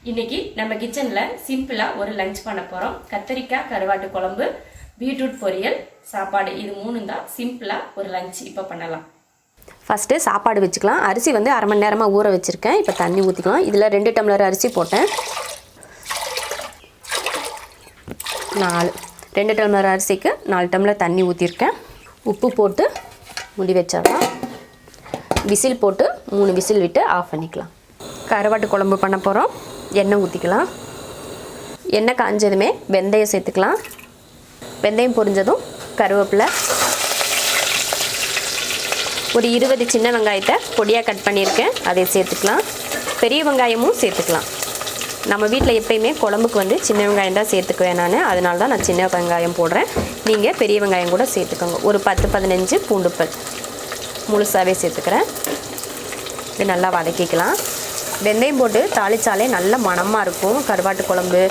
இன்னைக்கு நம்ம கிச்சன்ல சிம்பிளா ஒரு லஞ்ச் பண்ண போறோம். கத்தரிக்காய் கருவாட்டு குழம்பு, பீட்ரூட் பொரியல், சாப்பாடு. இது மூணு தான் சிம்பிளா ஒரு லஞ்ச் இப்போ பண்ணலாம். ஃபஸ்ட்டு சாப்பாடு வச்சுக்கலாம். அரிசி வந்து அரை மணி நேரமாக ஊற வச்சுருக்கேன். இப்போ தண்ணி ஊற்றிக்கலாம். இதில் 2 டம்ளர் அரிசி போட்டேன். 2 டம்ளர் அரிசிக்கு 4 டம்ளர் தண்ணி ஊற்றிருக்கேன். உப்பு போட்டு முடி வச்சிடலாம். விசில் போட்டு 3 விசில் விட்டு ஆஃப் பண்ணிக்கலாம். கருவாட்டு குழம்பு பண்ண போகிறோம். எண்ணெய் ஊற்றிக்கலாம். எண்ணெய் காஞ்சதுமே வெந்தயம் சேர்த்துக்கலாம். வெந்தயம் பொரிஞ்சதும் கருவேப்பிலை, ஒரு 20 சின்ன வெங்காயத்தை பொடியாக கட் பண்ணியிருக்கேன், அதை சேர்த்துக்கலாம். பெரிய வெங்காயமும் சேர்த்துக்கலாம். நம்ம வீட்டில் எப்பயுமே குழம்புக்கு வந்து சின்ன வெங்காயம் தான் சேர்த்துக்குவேன் நான், அதனால தான் நான் சின்ன வெங்காயம் போடுறேன். நீங்கள் பெரிய வெங்காயம் கூட சேர்த்துக்கோங்க. ஒரு 10-15 பூண்டுப்பல் முழுசாகவே சேர்த்துக்கிறேன். இது நல்லா வதக்கிக்கலாம். வெந்தயம் போட்டு தாளிச்சாலே நல்ல மணமாக இருக்கும். கருவாட்டு குழம்பு,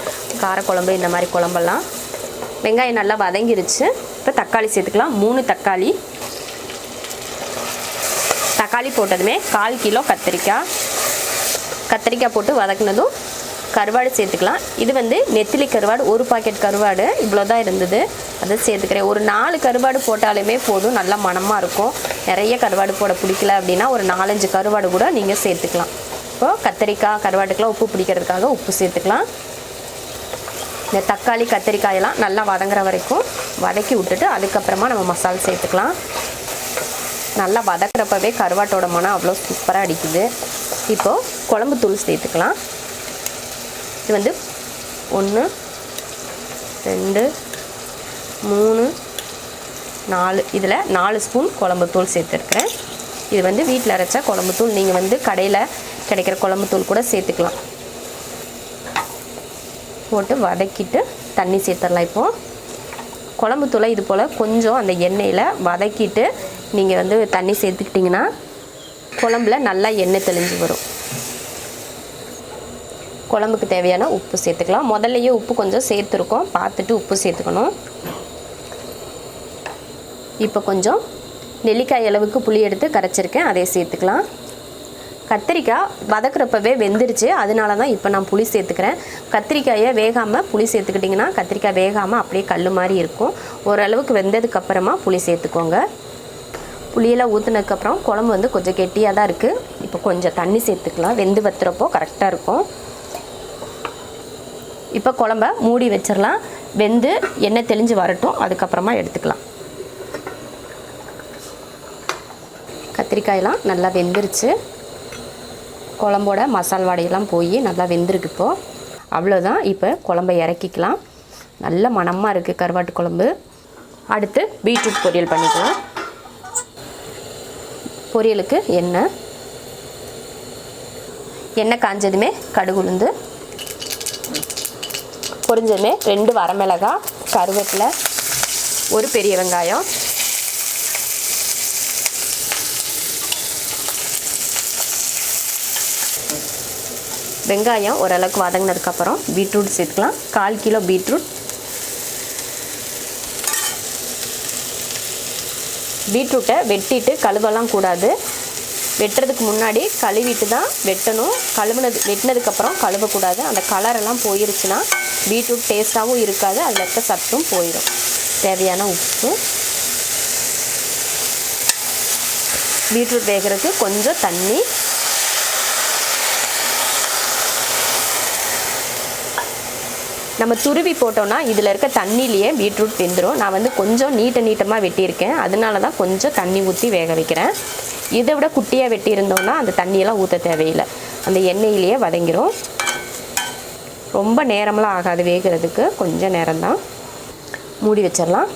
காரக்குழம்பு, இந்த மாதிரி குழம்பெல்லாம். வெங்காயம் நல்லா வதங்கிருச்சு. இப்போ தக்காளி சேர்த்துக்கலாம். 3 தக்காளி. தக்காளி போட்டதுமே 1/4 கிலோ கத்திரிக்காய் போட்டு வதக்குனதும் கருவாடு சேர்த்துக்கலாம். இது வந்து நெத்திலி கருவாடு, 1 பாக்கெட் கருவாடு இவ்வளோ தான் இருந்தது, அதை சேர்த்துக்கிறேன். ஒரு 4 கருவாடு போட்டாலுமே போதும், நல்லா மணமாக இருக்கும். நிறைய கருவாடு போட பிடிக்கல அப்படின்னா ஒரு 4-5 கருவாடு கூட நீங்கள் சேர்த்துக்கலாம். இப்போது கத்திரிக்காய் கருவாட்டுக்கெலாம் உப்பு பிடிக்கிறதுக்காக உப்பு சேர்த்துக்கலாம். இந்த தக்காளி கத்திரிக்காயெல்லாம் நல்லா வதங்குற வரைக்கும் வதக்கி விட்டுட்டு அதுக்கப்புறமா நம்ம மசாலா சேர்த்துக்கலாம். நல்லா வதக்கிறப்பவே கருவாட்டோட மனம் அவ்வளோ சூப்பராக அடிக்குது. இப்போது குழம்பு தூள் சேர்த்துக்கலாம். இது வந்து 1 2 3 4, இதில் 4 ஸ்பூன் குழம்பு தூள் சேர்த்துருக்கேன். இது வந்து வீட்டில் அரைச்ச குழம்பு தூள். நீங்கள் வந்து கடையில் கிடைக்கிற குழம்பு தூள் கூட சேர்த்துக்கலாம். போட்டு வதக்கிட்டு தண்ணி சேர்த்துடலாம். இப்போது குழம்பு தூளை இது போல் கொஞ்சம் அந்த எண்ணெயில் வதக்கிட்டு நீங்கள் வந்து தண்ணி சேர்த்துக்கிட்டிங்கன்னா குழம்புல நல்லா எண்ணெய் தெளிஞ்சு வரும். குழம்புக்கு தேவையான உப்பு சேர்த்துக்கலாம். முதல்லையே உப்பு கொஞ்சம் சேர்த்துருக்கோம், பார்த்துட்டு உப்பு சேர்த்துக்கணும். இப்போ கொஞ்சம் நெல்லிக்காய் அளவுக்கு புளி எடுத்து கரைச்சிருக்கேன், அதை சேர்த்துக்கலாம். கத்திரிக்காய் வதக்குறப்பவே வெந்துருச்சு, அதனால தான் இப்போ நான் புளி சேர்த்துக்கிறேன். கத்திரிக்காயை வேகாமல் புளி சேர்த்துக்கிட்டிங்கன்னா கத்திரிக்காய் வேகாமல் அப்படியே கல் மாதிரி இருக்கும். ஓரளவுக்கு வெந்ததுக்கப்புறமா புளி சேர்த்துக்கோங்க. புளியெல்லாம் ஊற்றுனதுக்கப்புறம் குழம்பு வந்து கொஞ்சம் கெட்டியாக தான் இருக்குது. இப்போ கொஞ்சம் தண்ணி சேர்த்துக்கலாம். வெந்து வத்துறப்போ கரெக்டாக இருக்கும். இப்போ குழம்ப மூடி வச்சிடலாம். வெந்து எண்ணெய் தெளிஞ்சு வரட்டும், அதுக்கப்புறமா எடுத்துக்கலாம். கத்திரிக்காயெல்லாம் நல்லா வெந்துருச்சு. குழம்போட மசால் வாடையெல்லாம் போய் நல்லா வெந்திருக்கு. இப்போது அவ்வளோதான். இப்போ குழம்பை இறக்கிக்கலாம். நல்ல மணமாக இருக்குது கருவாட்டு குழம்பு. அடுத்து பீட்ரூட் பொரியல் பண்ணிக்கலாம். பொரியலுக்கு எண்ணெய் காஞ்சதுமே கடுகு உளுந்து, பொரிஞ்சதுமே 2 வரமிளகாய், கருவேப்பிலை, 1 பெரிய வெங்காயம், வெங்காயம் ஓரளவுக்கு வதங்கினதுக்கப்புறம் பீட்ரூட் சேர்த்துக்கலாம். 1/4 கிலோ பீட்ரூட்டை வெட்டிட்டு கழுவலாம் கூடாது. வெட்டுறதுக்கு முன்னாடி கழுவிட்டு தான் வெட்டணும். வெட்டினதுக்கப்புறம் கழுவக்கூடாது. அந்த கலரெல்லாம் போயிருச்சுன்னா பீட்ரூட் டேஸ்ட்டாகவும் இருக்காது, அதில் இருக்க சத்தும் போயிடும். தேவையான உப்பு, பீட்ரூட் வேகிறதுக்கு கொஞ்சம் தண்ணி, நம்ம துருவி போட்டோன்னா இதில் இருக்க தண்ணியிலேயே பீட்ரூட் வெந்துடும். நான் வந்து கொஞ்சம் நீட்டமாக வெட்டியிருக்கேன், அதனால தான் கொஞ்சம் தண்ணி ஊற்றி வேக வைக்கிறேன். இதை விட குட்டியாக வெட்டியிருந்தோன்னா அந்த தண்ணியெல்லாம் ஊற்ற தேவையில்லை, அந்த எண்ணெயிலேயே வதங்கிடும். ரொம்ப நேரமெல்லாம் ஆகாது வேகிறதுக்கு, கொஞ்சம் நேரம்தான். மூடி வச்சிடலாம்.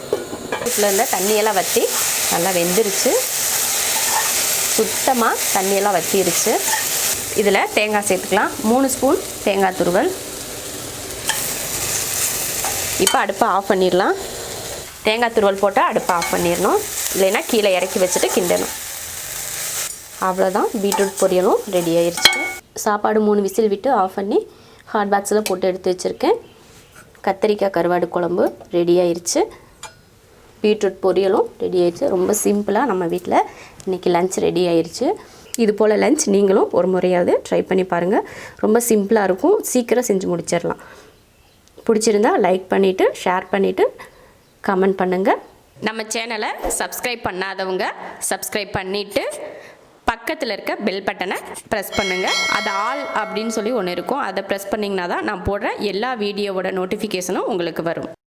இதில் இருந்த தண்ணியெல்லாம் வற்றி நல்லா வெந்துருச்சு. சுத்தமாக தண்ணியெல்லாம் வற்றிருச்சு. இதில் தேங்காய் சேர்த்துக்கலாம். 3 ஸ்பூன் தேங்காய் துருவல். இப்போ அடுப்பை ஆஃப் பண்ணிடலாம். தேங்காய் துருவல் போட்டால் அடுப்பை ஆஃப் பண்ணிடணும், இல்லைன்னா கீழே இறக்கி வச்சுட்டு கிண்டணும். அவ்வளோதான், பீட்ரூட் பொரியலும் ரெடி ஆயிடுச்சு. சாப்பாடு 3 விசில் விட்டு ஆஃப் பண்ணி ஹாட் பாக்ஸில் போட்டு எடுத்து வச்சுருக்கேன். கத்திரிக்காய் கருவாடு குழம்பு ரெடி ஆயிடுச்சு. பீட்ரூட் பொரியலும் ரெடி ஆயிடுச்சு. ரொம்ப சிம்பிளாக நம்ம வீட்டில் இன்றைக்கி லஞ்ச் ரெடி ஆயிடுச்சு. இது போல் லஞ்ச் நீங்களும் ஒரு முறையாவது ட்ரை பண்ணி பாருங்கள். ரொம்ப சிம்பிளாக இருக்கும், சீக்கிரம் செஞ்சு முடிச்சிடலாம். பிடிச்சிருந்தா லைக் பண்ணிவிட்டு ஷேர் பண்ணிவிட்டு கமெண்ட் பண்ணுங்கள். நம்ம சேனலை சப்ஸ்கிரைப் பண்ணாதவங்க சப்ஸ்கிரைப் பண்ணிவிட்டு பக்கத்தில் இருக்க பெல் பட்டனை ப்ரெஸ் பண்ணுங்கள். அது ஆல் அப்படின்னு சொல்லி ஒன்று இருக்கும், அதை ப்ரெஸ் பண்ணிங்கன்னா தான் நான் போடுற எல்லா வீடியோவோட நோட்டிஃபிகேஷனும் உங்களுக்கு வரும்.